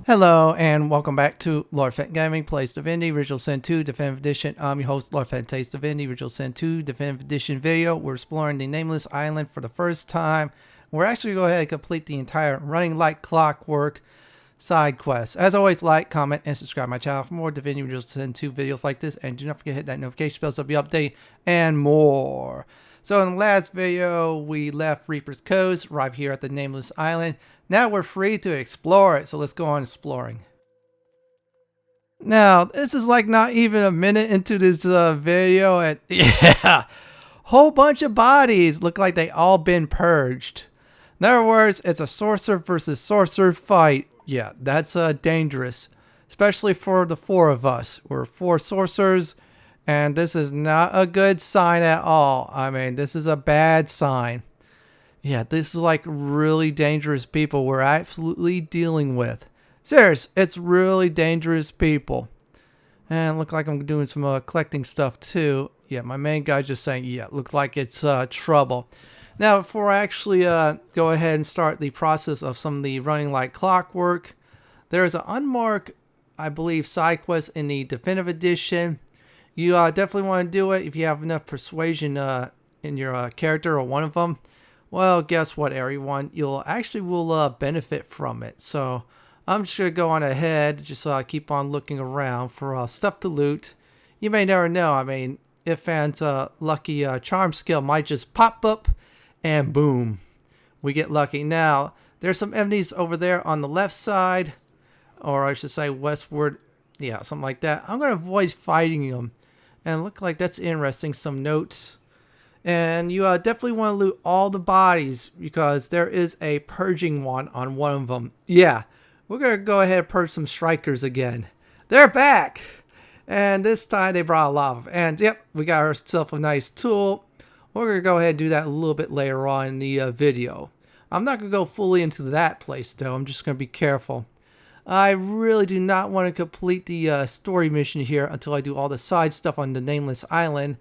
Hello and welcome back to Lord Fent Gaming Plays Divinity Original Sin 2 Definitive Edition. I'm your host Lord Fent Taste Divinity Original Sin 2 Definitive Edition video. We're exploring the Nameless Island for the first time. We're actually going to go ahead and complete the entire Running Like Clockwork side quest. As always, like, comment, and subscribe to my channel for more Divinity Original Sin 2 videos like this. And do not forget to hit that notification bell so you'll be updated and more. So in the last video, we left Reaper's Coast, arrived here at the Nameless Island. Now we're free to explore it, so let's go on exploring. Now, this is like not even a minute into this video, and yeah, whole bunch of bodies look like they all been purged. In other words, it's a sorcerer versus sorcerer fight. Yeah, that's dangerous, especially for the four of us. We're four sorcerers, and this is not a good sign at all. I mean, this is a bad sign. Yeah, this is like really dangerous people we're absolutely dealing with. Serious, it's really dangerous people. And look like I'm doing some collecting stuff too. Yeah, my main guy's just saying, yeah, looks like it's trouble. Now, before I actually go ahead and start the process of some of the Running Like Clockwork, there's an unmarked, I believe, side quest in the Definitive Edition. You definitely want to do it if you have enough persuasion in your character or one of them. Well, guess what, everyone? You'll actually will benefit from it. So I'm just going to go on ahead, just keep on looking around for stuff to loot. You may never know. I mean, if An's lucky charm skill might just pop up and boom, we get lucky. Now, there's some enemies over there on the left side, or I should say westward. Yeah, something like that. I'm going to avoid fighting them. And look like that's interesting. Some notes. And you definitely want to loot all the bodies because there is a Purging Wand on one of them. Yeah, we're going to go ahead and purge some Shriekers again. They're back! And this time they brought a lot of them. And yep, we got ourselves a nice tool. We're going to go ahead and do that a little bit later on in the video. I'm not going to go fully into that place though. I'm just going to be careful. I really do not want to complete the story mission here until I do all the side stuff on the Nameless Island.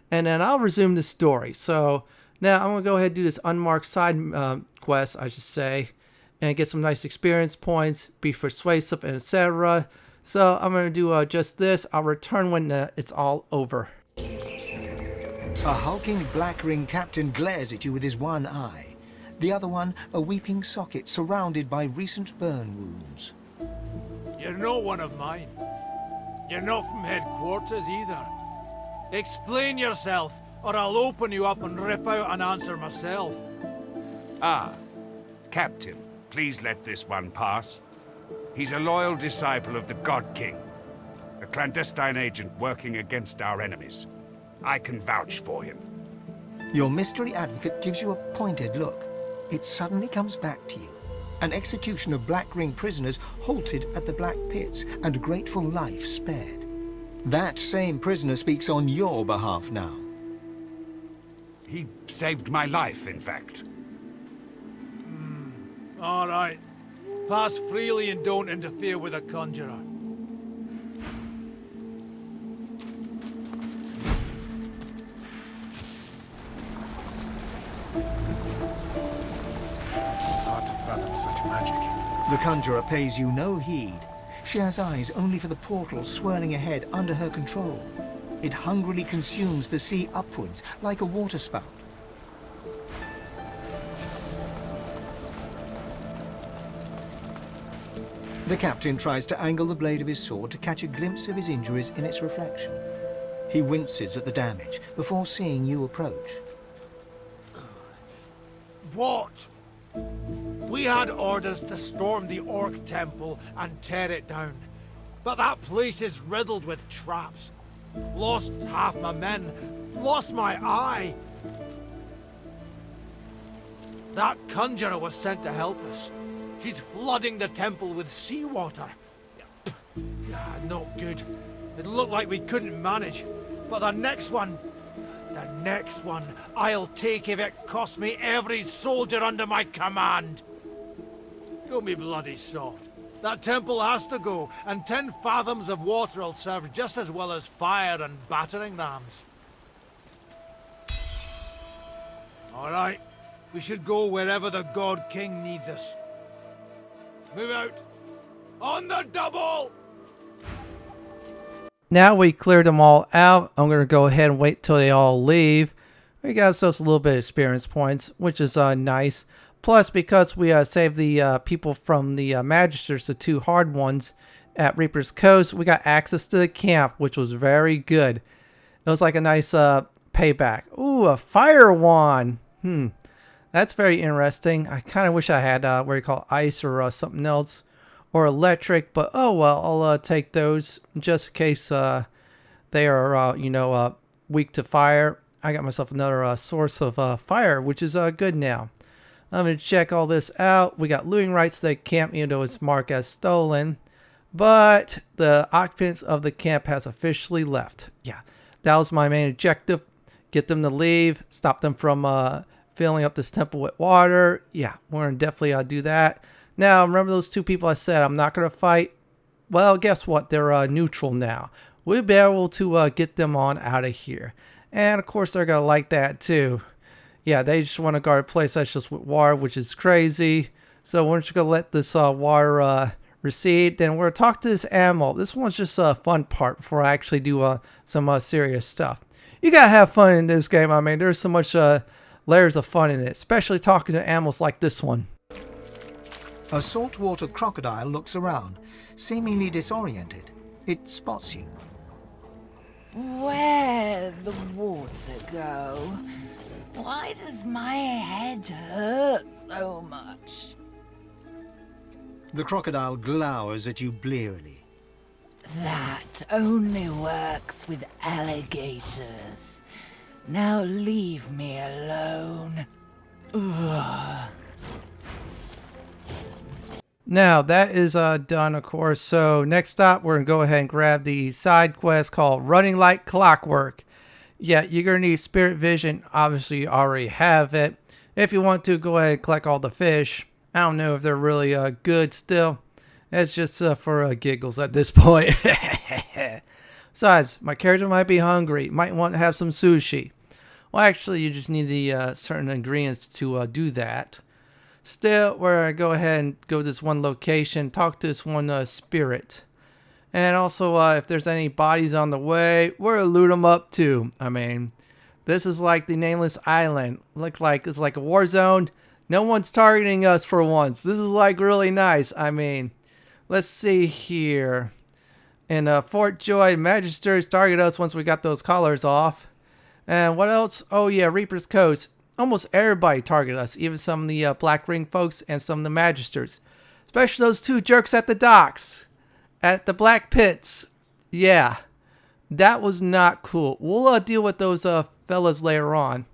And then I'll resume the story. So now I'm going to go ahead and do this unmarked side quest, I should say, and get some nice experience points, be persuasive, and etc. So I'm going to do just this. I'll return when it's all over. A hulking black ring captain glares at you with his one eye. The other one, a weeping socket surrounded by recent burn wounds. You're not one of mine. You're not from headquarters either. Explain yourself, or I'll open you up and rip out an answer myself. Ah, Captain, please let this one pass. He's a loyal disciple of the God King, a clandestine agent working against our enemies. I can vouch for him. Your mystery advocate gives you a pointed look. It suddenly comes back to you. An execution of Black Ring prisoners halted at the Blackpits and a grateful life spared. That same prisoner speaks on your behalf now. He saved my life, in fact. All right. Pass freely and don't interfere with a conjurer. Hard to fathom such magic. The conjurer pays you no heed. She has eyes only for the portal swirling ahead under her control. It hungrily consumes the sea upwards like a waterspout. The captain tries to angle the blade of his sword to catch a glimpse of his injuries in its reflection. He winces at the damage before seeing you approach. What? We had orders to storm the Orc Temple and tear it down. But that place is riddled with traps. Lost half my men. Lost my eye. That conjurer was sent to help us. She's flooding the temple with seawater. Yeah, not good. It looked like we couldn't manage. But the next one, I'll take if it costs me every soldier under my command. Don't be bloody soft. That temple has to go, and 10 fathoms of water will serve just as well as fire and battering rams. All right, we should go wherever the God King needs us. Move out. On the double! Now we cleared them all out. I'm going to go ahead and wait till they all leave. We got ourselves a little bit of experience points, which is nice. Plus, because we saved the people from the Magisters, the 2 hard ones at Reaper's Coast, we got access to the camp, which was very good. It was like a nice payback. Ooh, a fire wand. That's very interesting. I kind of wish I had what you call ice or something else. Or electric, but oh well, I'll take those just in case they are, weak to fire. I got myself another source of fire, which is good now. I'm going to check all this out. We got looting rights to the camp, even though it's marked as stolen. But the occupants of the camp has officially left. Yeah, that was my main objective. Get them to leave, stop them from filling up this temple with water. Yeah, we're going to definitely do that. Now, remember those 2 people I said I'm not going to fight? Well, guess what? They're neutral now. We'll be able to get them on out of here. And, of course, they're going to like that, too. Yeah, they just want to guard a place that's just with water, which is crazy. So we're just going to let this water recede. Then we're going to talk to this animal. This one's just a fun part before I actually do some serious stuff. You got to have fun in this game. I mean, there's so much layers of fun in it, especially talking to animals like this one. A saltwater crocodile looks around, seemingly disoriented. It spots you. Where'd the water go? Why does my head hurt so much? The crocodile glowers at you blearily. That only works with alligators. Now leave me alone. Ugh. Now, that is done, of course. So, next up, we're going to go ahead and grab the side quest called Running Like Clockwork. Yeah, you're going to need Spirit Vision. Obviously, you already have it. If you want to, go ahead and collect all the fish. I don't know if they're really good still. It's just for giggles at this point. Besides, my character might be hungry. Might want to have some sushi. Well, actually, you just need the certain ingredients to do that. Still, we're going to go ahead and go to this one location, talk to this one spirit. And also, if there's any bodies on the way, we're going to loot them up too. I mean, this is like the Nameless Island. Look like it's like a war zone. No one's targeting us for once. This is like really nice. I mean, let's see here. In Fort Joy, Magisters target us once we got those collars off. And what else? Oh yeah, Reaper's Coast. Almost everybody targeted us, even some of the Black Ring folks and some of the Magisters. Especially those 2 jerks at the docks. At the Blackpits. Yeah, that was not cool. We'll deal with those fellas later on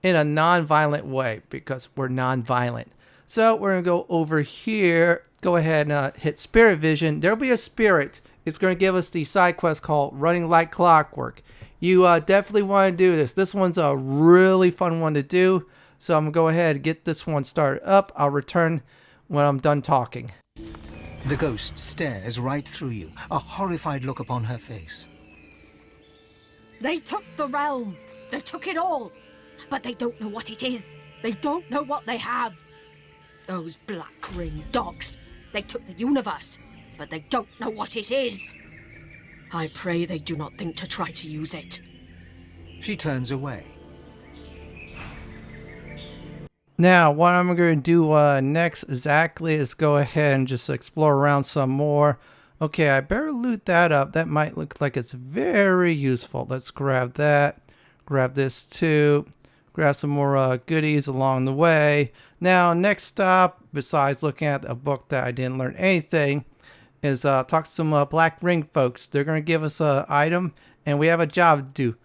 in a non-violent way because we're non-violent. So we're going to go over here. Go ahead and hit Spirit Vision. There'll be a spirit. It's going to give us the side quest called Running Like Clockwork. You definitely want to do this. This one's a really fun one to do. So I'm going to go ahead and get this one started up. I'll return when I'm done talking. The ghost stares right through you, a horrified look upon her face. They took the realm. They took it all. But they don't know what it is. They don't know what they have. Those Black Ring dogs. They took the universe, but they don't know what it is. I pray they do not think to try to use it. She turns away. Now, what I'm going to do next exactly is go ahead and just explore around some more. Okay, I better loot that up. That might look like it's very useful. Let's grab that. Grab this too. Grab some more goodies along the way. Now, next stop, besides looking at a book that I didn't learn anything, is talk to some Black Ring folks. They're going to give us an item, and we have a job to do.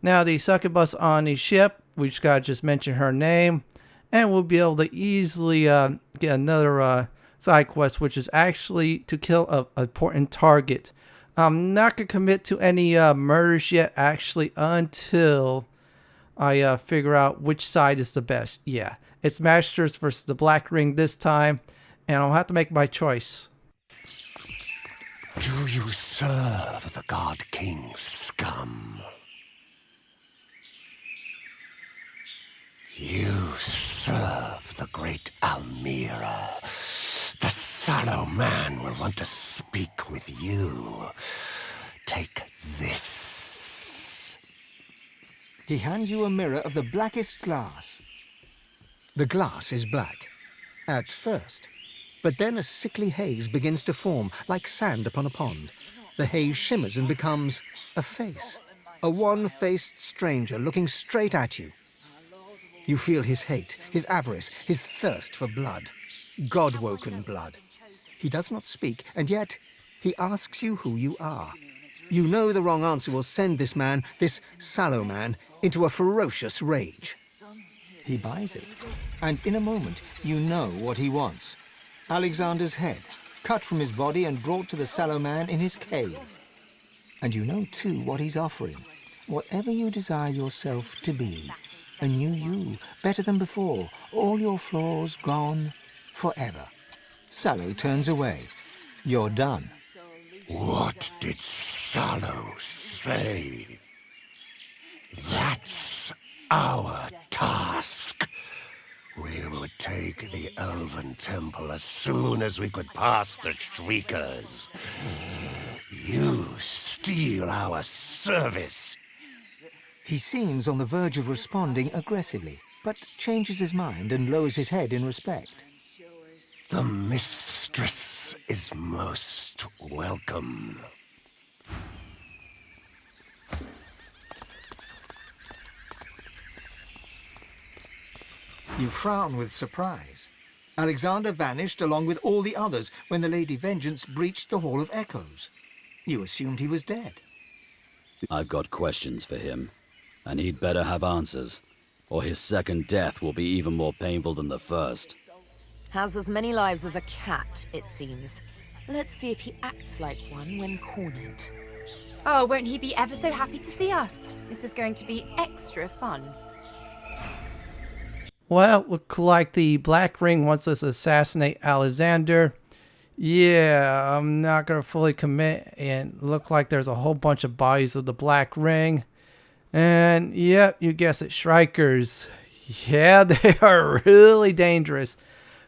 Now, the succubus on the ship, we just got to just mention her name, and we'll be able to easily get another side quest, which is actually to kill an important target. I'm not going to commit to any murders yet, actually, until I figure out which side is the best. Yeah, it's Magisters versus the Black Ring this time, and I'll have to make my choice. Do you serve the God King's scum? You serve the great Almira, the sallow man will want to speak with you. Take this. He hands you a mirror of the blackest glass. The glass is black, at first, but then a sickly haze begins to form, like sand upon a pond. The haze shimmers and becomes a face, a wan-faced stranger looking straight at you. You feel his hate, his avarice, his thirst for blood, God-woken blood. He does not speak, and yet he asks you who you are. You know the wrong answer will send this man, this sallow man, into a ferocious rage. He buys it, and in a moment you know what he wants. Alexander's head, cut from his body and brought to the sallow man in his cave. And you know too what he's offering. Whatever you desire yourself to be, a new you, better than before, all your flaws gone forever. Sallow turns away. You're done. What did Sallow say? That's our task. We would take the Elven Temple as soon as we could pass the Shriekers. You steal our service. He seems on the verge of responding aggressively, but changes his mind and lowers his head in respect. The mistress is most welcome. You frown with surprise. Alexander vanished along with all the others when the Lady Vengeance breached the Hall of Echoes. You assumed he was dead. I've got questions for him, and he'd better have answers, or his second death will be even more painful than the first. Has as many lives as a cat, it seems. Let's see if he acts like one when cornered. Oh, won't he be ever so happy to see us? This is going to be extra fun. Well, look like the Black Ring wants us to assassinate Alexander. Yeah, I'm not going to fully commit, and look like there's a whole bunch of bodies of the Black Ring. And, yep, you guessed it, Shriekers. Yeah, they are really dangerous.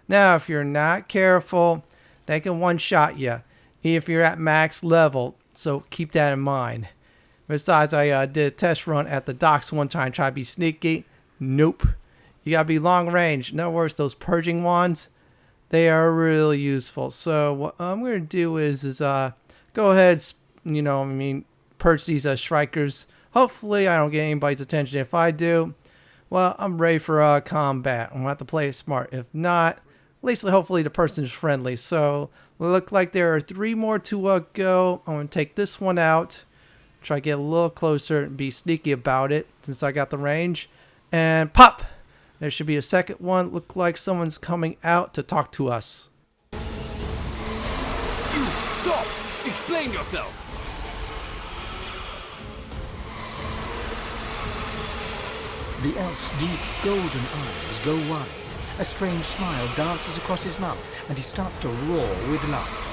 Now, if you're not careful, they can one-shot you, if you're at max level, so keep that in mind. Besides, I did a test run at the docks one time, try to be sneaky. Nope. You gotta be long range. In other words, those Purging Wands, they are really useful. So what I'm gonna do is go ahead, purge these Shriekers. Hopefully, I don't get anybody's attention. If I do, well, I'm ready for combat. I'm gonna have to play it smart. If not, at least hopefully the person is friendly. So look like there are 3 more to go. I'm gonna take this one out, try to get a little closer and be sneaky about it since I got the range, and pop. There should be a second one. Look like someone's coming out to talk to us. You! Stop! Explain yourself! The elf's deep golden eyes go wide. A strange smile dances across his mouth, and he starts to roar with laughter.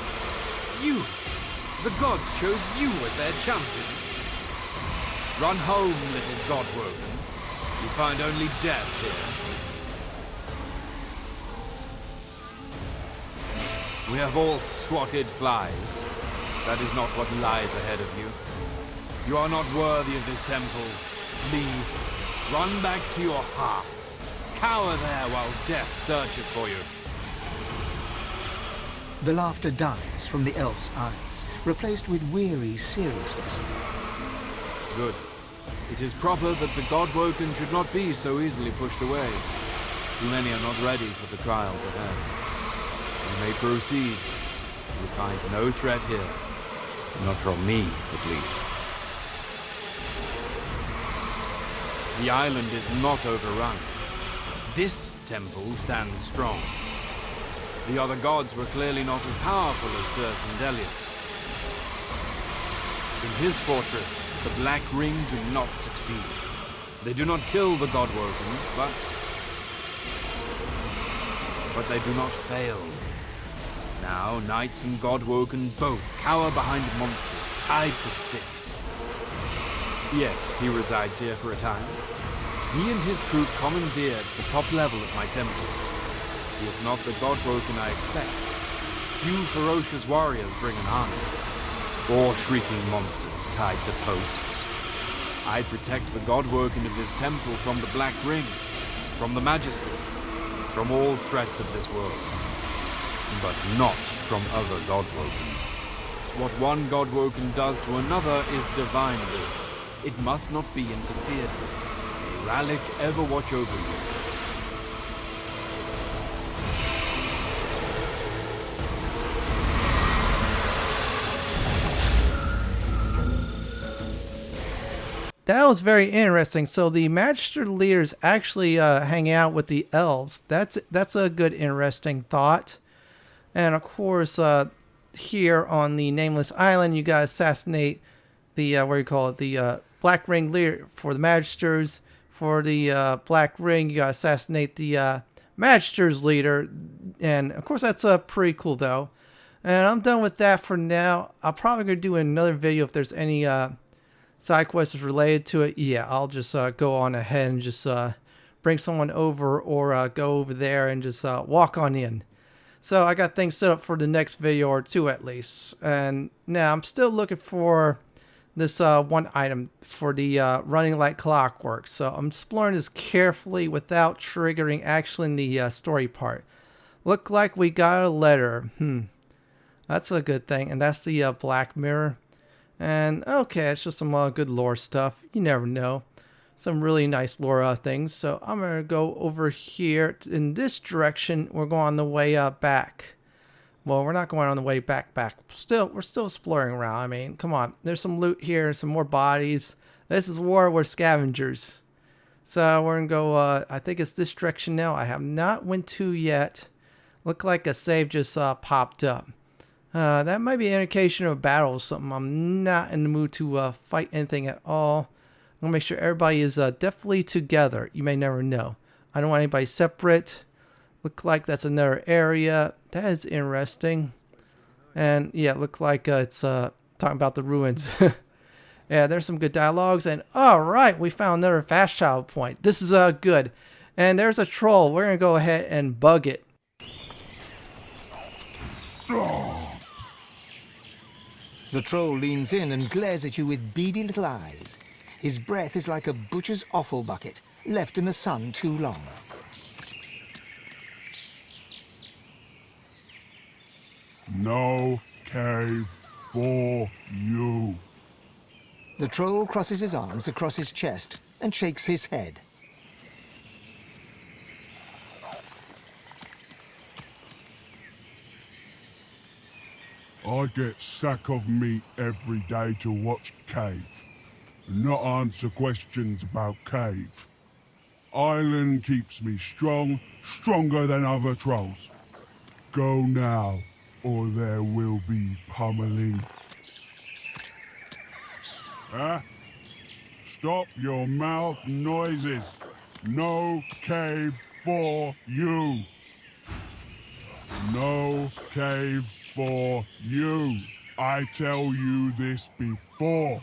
You! The gods chose you as their champion. Run home, little godwoven. You find only death here. We have all swatted flies. That is not what lies ahead of you. You are not worthy of this temple. Leave. Run back to your hearth. Cower there while death searches for you. The laughter dies from the elf's eyes, replaced with weary seriousness. Good. It is proper that the Godwoken should not be so easily pushed away. Too many are not ready for the trials ahead. You may proceed. You find no threat here. Not from me, at least. The island is not overrun. This temple stands strong. The other gods were clearly not as powerful as Turs and Delius. In his fortress, the Black Ring do not succeed. They do not kill the Godwoken, but they do not fail. Now, Knights and Godwoken both cower behind monsters, tied to sticks. Yes, he resides here for a time. He and his troop commandeered the top level of my temple. He is not the Godwoken I expect. few ferocious warriors bring an army, or shrieking monsters tied to posts. I protect the godwoken of this temple from the Black Ring, from the Magisters, from all threats of this world, but not from other godwoken. What one godwoken does to another is divine business. It must not be interfered with. May Rallic ever watch over you. That was very interesting. So the Magister leaders actually hang out with the elves. That's a good, interesting thought. And of course, here on the Nameless Island, you gotta assassinate the what do you call it? The Black Ring leader for the Magisters. For the Black Ring, you gotta assassinate the Magister's leader. And of course, that's pretty cool though. And I'm done with that for now. I'm probably gonna do another video if there's any side quests related to it. Yeah, I'll just go on ahead and just bring someone over, or go over there and just walk on in. So I got things set up for the next video or two at least. And now I'm still looking for this one item for the Running Like Clockwork. So I'm exploring this carefully without triggering actually in the story part. Look like we got a letter. That's a good thing. And that's the Black Mirror. And okay, it's just some good lore stuff. You never know. Some really nice lore things. So I'm going to go over here in this direction. We're going on the way back. Well, we're not going on the way back. We're still exploring around. I mean, come on. There's some loot here, some more bodies. This is war. We're scavengers. So we're going to go, I think it's this direction now. I have not went to yet. Look like a save just popped up. That might be an indication of a battle or something. I'm not in the mood to fight anything at all. I'm going to make sure everybody is definitely together. You may never know. I don't want anybody separate. Look like that's another area. That is interesting. And yeah, look like it's talking about the ruins. Yeah, there's some good dialogues. And alright, we found another fast travel point. This is good. And there's a troll. We're going to go ahead and bug it. The troll leans in and glares at you with beady little eyes. His breath is like a butcher's offal bucket, left in the sun too long. No cave for you. The troll crosses his arms across his chest and shakes his head. I get sack of meat every day to watch cave, not answer questions about cave. Island keeps me strong, stronger than other trolls. Go now, or there will be pummeling. Huh? Stop your mouth noises. No cave for you. No cave for you. I tell you this before.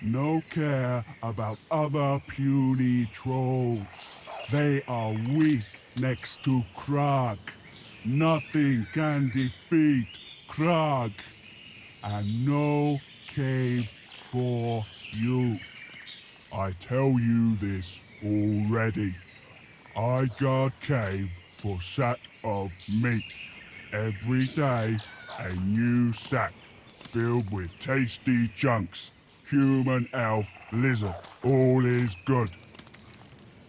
No care about other puny trolls. They are weak next to Krug. Nothing can defeat Krug. And no cave for you. I tell you this already. I guard cave for sack of meat. Every day, a new sack filled with tasty chunks. Human, elf, lizard, all is good.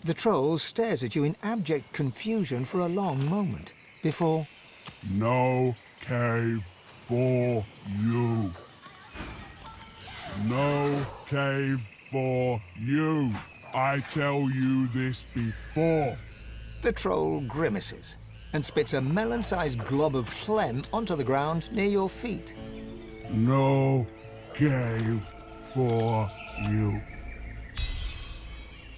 The troll stares at you in abject confusion for a long moment, before... No cave for you. No cave for you. I tell you this before. The troll grimaces and spits a melon-sized glob of phlegm onto the ground near your feet. No cave for you.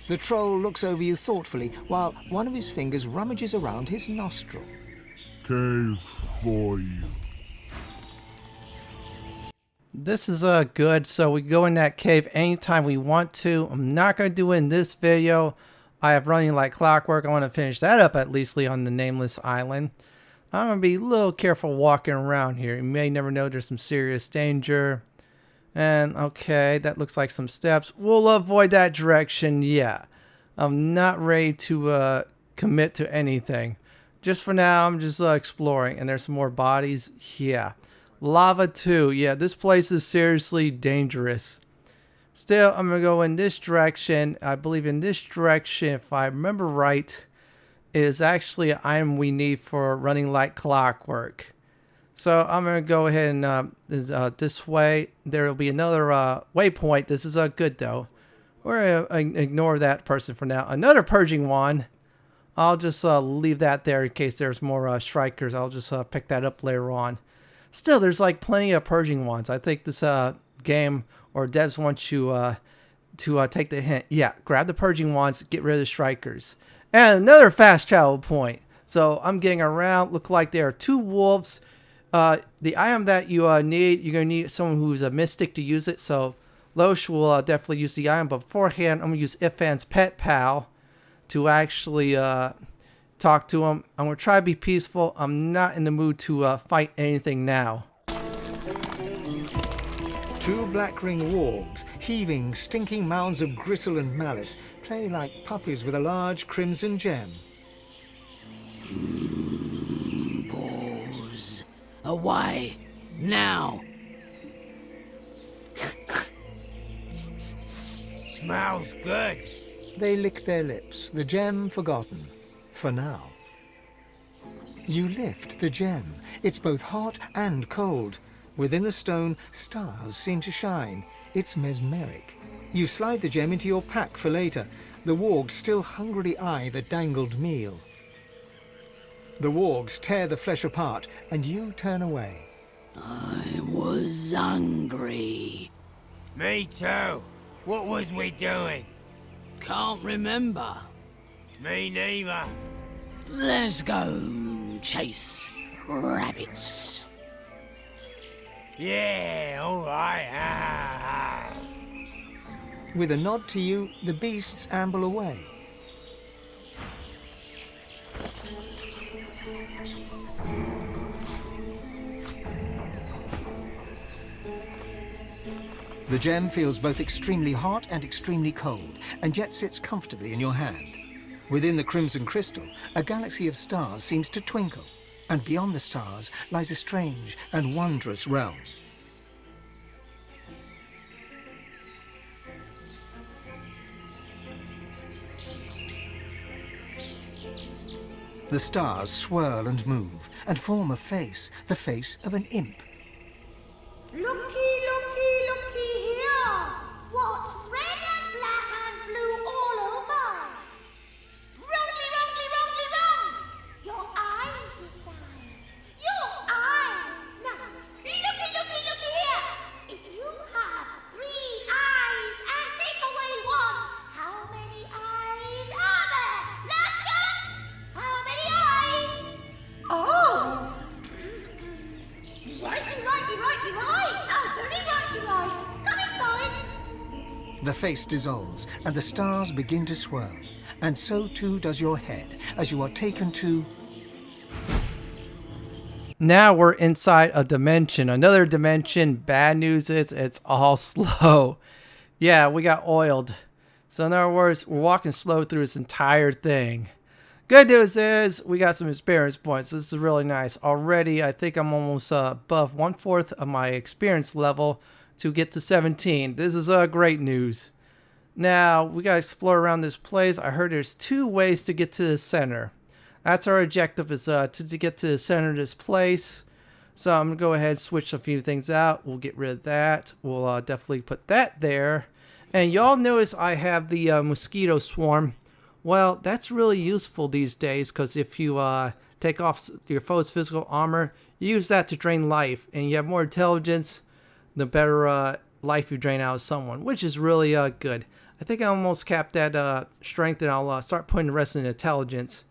The troll looks over you thoughtfully while one of his fingers rummages around his nostril. Cave for you. This is good, so we go in that cave anytime we want to. I'm not going to do it in this video. I have Running Like Clockwork. I want to finish that up at least on the Nameless Island. I'm going to be a little careful walking around here. You may never know there's some serious danger. And okay, that looks like some steps. We'll avoid that direction. Yeah, I'm not ready to commit to anything. Just for now, I'm just exploring. And there's some more bodies. Yeah. Lava too. Yeah, this place is seriously dangerous. Still, I'm going to go in this direction. I believe in this direction, if I remember right, is actually an item we need for running like clockwork. So I'm going to go ahead and this way. There will be another waypoint. This is good though. We're going to ignore that person for now. Another Purging Wand. I'll just leave that there in case there's more Shriekers. I'll just pick that up later on. Still, there's like plenty of Purging Wands. I think this game or devs want you to take the hint. Yeah, grab the Purging Wands, get rid of the Shriekers. And another fast travel point. So I'm getting around. Look like there are 2 wolves. The item that you need, you're going to need someone who's a mystic to use it. So Loesch will definitely use the item. But beforehand, I'm going to use Ifan's pet pal to actually talk to him. I'm going to try to be peaceful. I'm not in the mood to fight anything now. 2 black-ring wargs, heaving, stinking mounds of gristle and malice, play like puppies with a large crimson gem. Pause. Away. Now. Smells good. They lick their lips, the gem forgotten. For now. You lift the gem. It's both hot and cold. Within the stone, stars seem to shine. It's mesmeric. You slide the gem into your pack for later. The wargs still hungrily eye the dangled meal. The wargs tear the flesh apart, and you turn away. I was hungry. Me too. What was we doing? Can't remember. Me neither. Let's go chase rabbits. Yeah, alright. With a nod to you, the beasts amble away. The gem feels both extremely hot and extremely cold, and yet sits comfortably in your hand. Within the crimson crystal, a galaxy of stars seems to twinkle, and beyond the stars lies a strange and wondrous realm. The stars swirl and move, and form a face, the face of an imp. Looky, looky, looky here! What's red and black and blue all over? Wrongly, wrongly, wrongly, wrong! Your eye decides. Your eye! Now, looky, looky, looky here! If you have 3 eyes and take away 1, how many eyes are there? Last chance! How many eyes? Oh! Righty, righty, righty, right! Oh, very righty, right! Come inside! The face dissolves, and the stars begin to swirl, and so too does your head, as you are taken to... Now we're inside a dimension. Another dimension. Bad news is it's all slow. Yeah, we got oiled. So in other words, we're walking slow through this entire thing. Good news is we got some experience points. This is really nice. Already, I think I'm almost above 1/4 of my experience level to get to 17. This is great news. Now, we got to explore around this place. I heard there's 2 ways to get to the center. That's our objective, is to get to the center of this place. So I'm going to go ahead and switch a few things out. We'll get rid of that. We'll definitely put that there. And y'all notice I have the mosquito swarm. Well, that's really useful these days, because if you take off your foe's physical armor, you use that to drain life, and you have more intelligence, the better life you drain out of someone, which is really good. I think I almost capped that strength, and I'll start putting the rest in intelligence.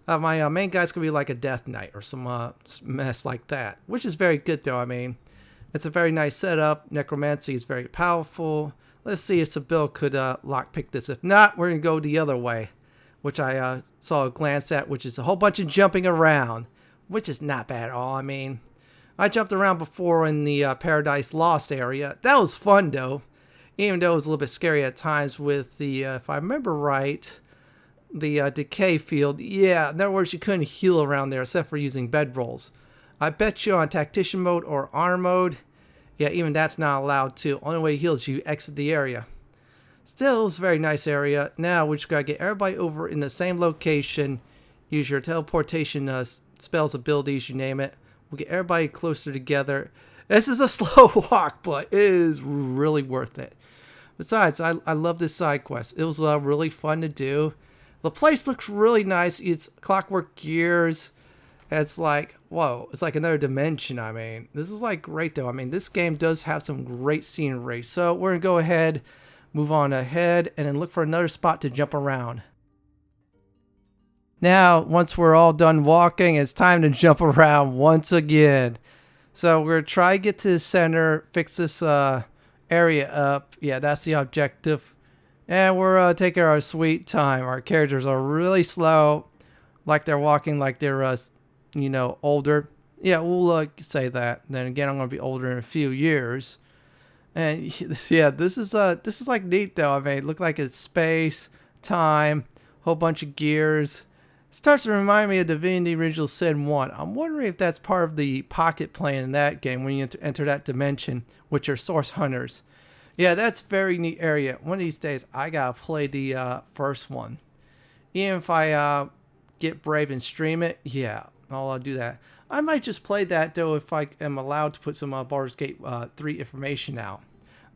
My main guy's going to be like a Death Knight or some mess like that, which is very good though. I mean, it's a very nice setup. Necromancy is very powerful. Let's see if Sybil could lockpick this. If not, we're going to go the other way, which I saw a glance at, which is a whole bunch of jumping around. which is not bad at all. I mean, I jumped around before in the Paradise Lost area. That was fun though, even though it was a little bit scary at times with the, if I remember right, the decay field. Yeah, in other words, you couldn't heal around there except for using bedrolls. I bet you on tactician mode or honor mode, yeah, even that's not allowed to. Only way you heal is you exit the area. Still, it's a very nice area. Now we just gotta get everybody over in the same location. Use your teleportation spells, abilities, you name it. We'll get everybody closer together. This is a slow walk, but it is really worth it. Besides, I love this side quest. It was really fun to do. The place looks really nice. It's clockwork gears. It's like, whoa, it's like another dimension. I mean, this is like great though. I mean, this game does have some great scenery. So we're gonna go ahead, move on ahead, and then look for another spot to jump around. Now, once we're all done walking, it's time to jump around once again. So we're gonna try to get to the center, fix this area up. Yeah, that's the objective. And we're taking our sweet time. Our characters are really slow, like they're walking like they're, you know, older. Yeah, we'll say that. Then again, I'm gonna be older in a few years. And yeah, this is like neat though. I mean, it looked like it's space, time, whole bunch of gears. Starts to remind me of Divinity Original Sin 1. I'm wondering if that's part of the pocket plan in that game when you enter that dimension, which are source hunters. Yeah, that's very neat area. One of these days, I gotta play the first one. Even if I get brave and stream it, yeah, I'll do that. I might just play that though if I am allowed to put some Baldur's Gate 3 information out.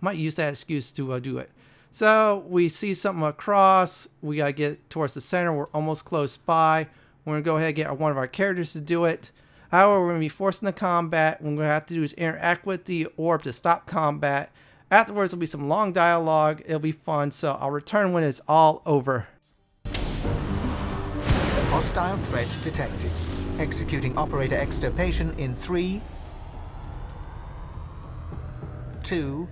Might use that excuse to do it. So we see something across. We gotta get towards the center. We're almost close by. We're gonna go ahead and get one of our characters to do it. However, we're gonna be forced into combat. What we're gonna have to do is interact with the orb to stop combat. Afterwards, there'll be some long dialogue. It'll be fun. So I'll return when it's all over. Hostile threat detected. Executing operator extirpation in 3, 2,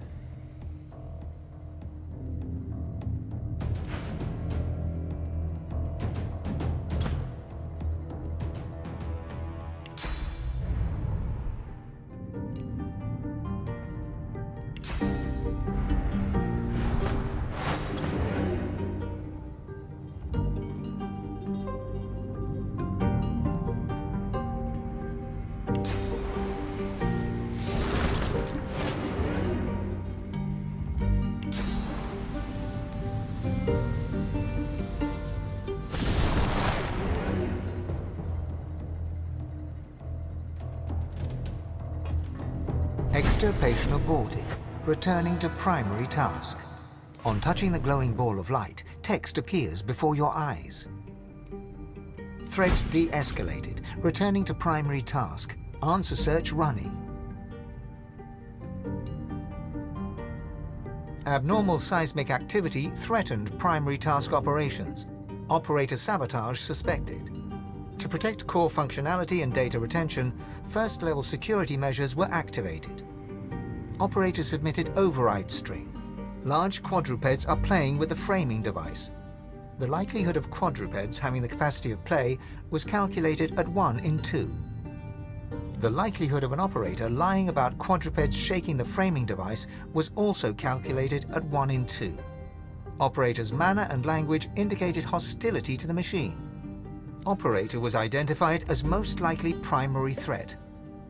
Extirpation aborted. Returning to primary task. On touching the glowing ball of light, text appears before your eyes. Threat de-escalated. Returning to primary task. Answer search running. Abnormal seismic activity threatened primary task operations. Operator sabotage suspected. To protect core functionality and data retention, first-level security measures were activated. Operator submitted override string. Large quadrupeds are playing with the framing device. The likelihood of quadrupeds having the capacity of play was calculated at 1 in 2. The likelihood of an operator lying about quadrupeds shaking the framing device was also calculated at 1 in 2. Operator's manner and language indicated hostility to the machine. Operator was identified as most likely primary threat.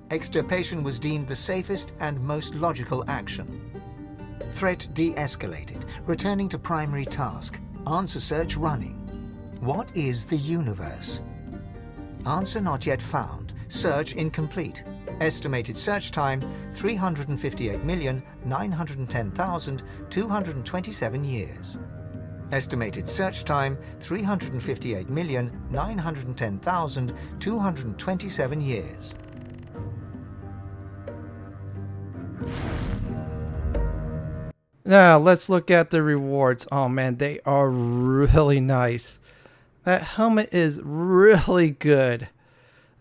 Extirpation was deemed the safest and most logical action. Threat de-escalated, returning to primary task. Answer search running. What is the universe? Answer not yet found. Search incomplete. Estimated search time 358,910,227 years. Estimated search time 358,910,227 years. Now let's look at the rewards. Oh man, they are really nice. That helmet is really good.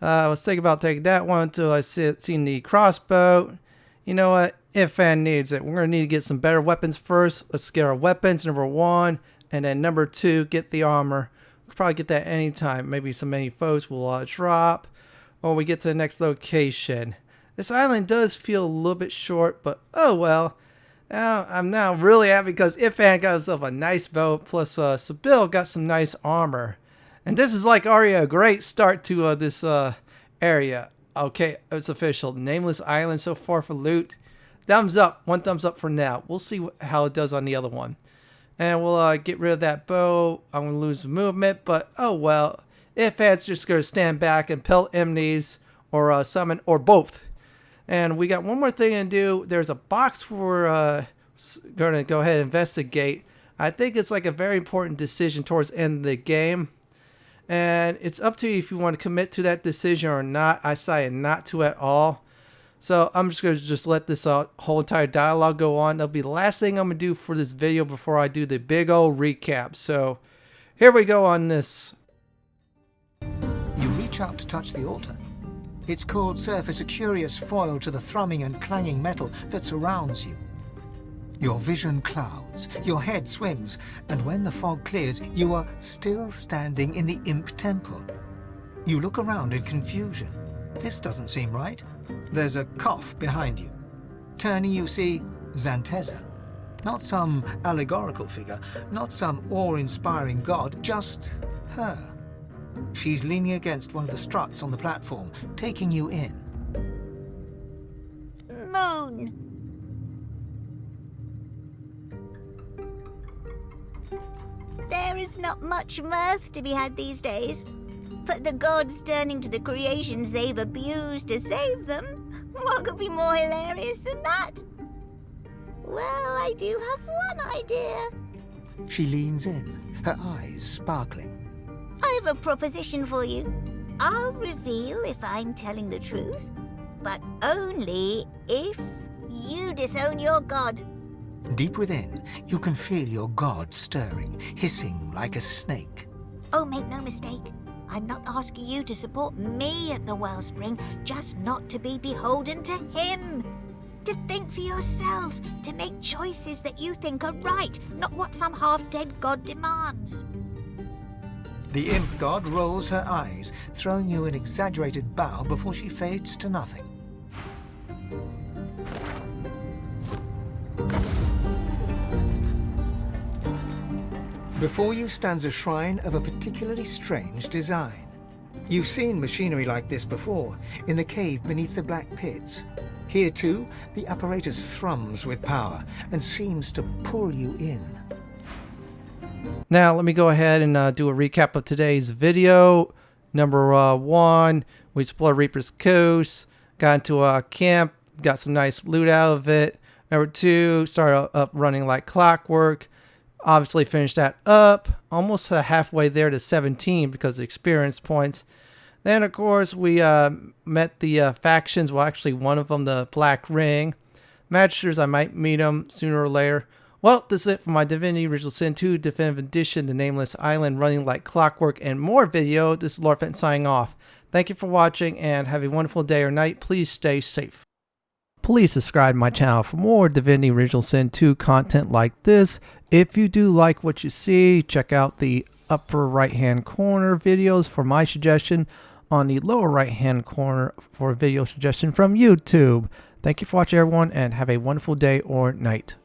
I was thinking about taking that one until I seen the crossbow. You know what? If fan needs it, we're gonna need to get some better weapons first. Let's get our weapons, number 1, and then number 2, get the armor. We'll probably get that anytime. Maybe some many foes will drop. or we get to the next location. This island does feel a little bit short, but oh well. I'm now really happy because Ifan got himself a nice boat, plus Sybil got some nice armor. And this is like already a great start to this area. Okay, it's official. Nameless Island so far for loot. Thumbs up. 1 thumbs up for now. We'll see how it does on the other one. And we'll get rid of that bow. I'm going to lose movement, but oh well. Ifan's just going to stand back and pelt enemies or summon or both. And we got one more thing to do. There's a box we're going to go ahead and investigate. I think it's like a very important decision towards the end of the game. And it's up to you if you want to commit to that decision or not. I decided not to at all. So I'm just going to let this whole entire dialogue go on. That'll be the last thing I'm going to do for this video before I do the big old recap. So here we go on this. You reach out to touch the altar. Its cold surface a curious foil to the thrumming and clanging metal that surrounds you. Your vision clouds, your head swims, and when the fog clears, you are still standing in the Imp Temple. You look around in confusion. This doesn't seem right. There's a cough behind you. Turning, you see Zanteza. Not some allegorical figure, not some awe-inspiring god, just her. She's leaning against one of the struts on the platform, taking you in. Moon. There is not much mirth to be had these days. But the gods turning to the creations they've abused to save them. What could be more hilarious than that? Well, I do have one idea. She leans in, her eyes sparkling. I have a proposition for you. I'll reveal if I'm telling the truth, but only if you disown your god. Deep within, you can feel your god stirring, hissing like a snake. Oh, make no mistake. I'm not asking you to support me at the Wellspring, just not to be beholden to him. To think for yourself, to make choices that you think are right, not what some half-dead god demands. The imp god rolls her eyes, throwing you an exaggerated bow before she fades to nothing. Before you stands a shrine of a particularly strange design. You've seen machinery like this before, in the cave beneath the Blackpits. Here too, the apparatus thrums with power and seems to pull you in. Now let me go ahead and do a recap of today's video. Number 1, we explored Reaper's Coast, got into a camp, got some nice loot out of it. Number 2, started up Running Like Clockwork. Obviously finished that up, almost halfway there to 17 because of experience points. Then of course we met the factions, well actually one of them, the Black Ring. Magisters, I might meet them sooner or later. Well, this is it for my Divinity Original Sin 2 Definitive Edition, the Nameless Island, Running Like Clockwork, and more video. This is Lord Fenton signing off. Thank you for watching and have a wonderful day or night. Please stay safe. Please subscribe to my channel for more Divinity Original Sin 2 content like this. If you do like what you see, check out the upper right hand corner videos for my suggestion, on the lower right hand corner for a video suggestion from YouTube. Thank you for watching everyone and have a wonderful day or night.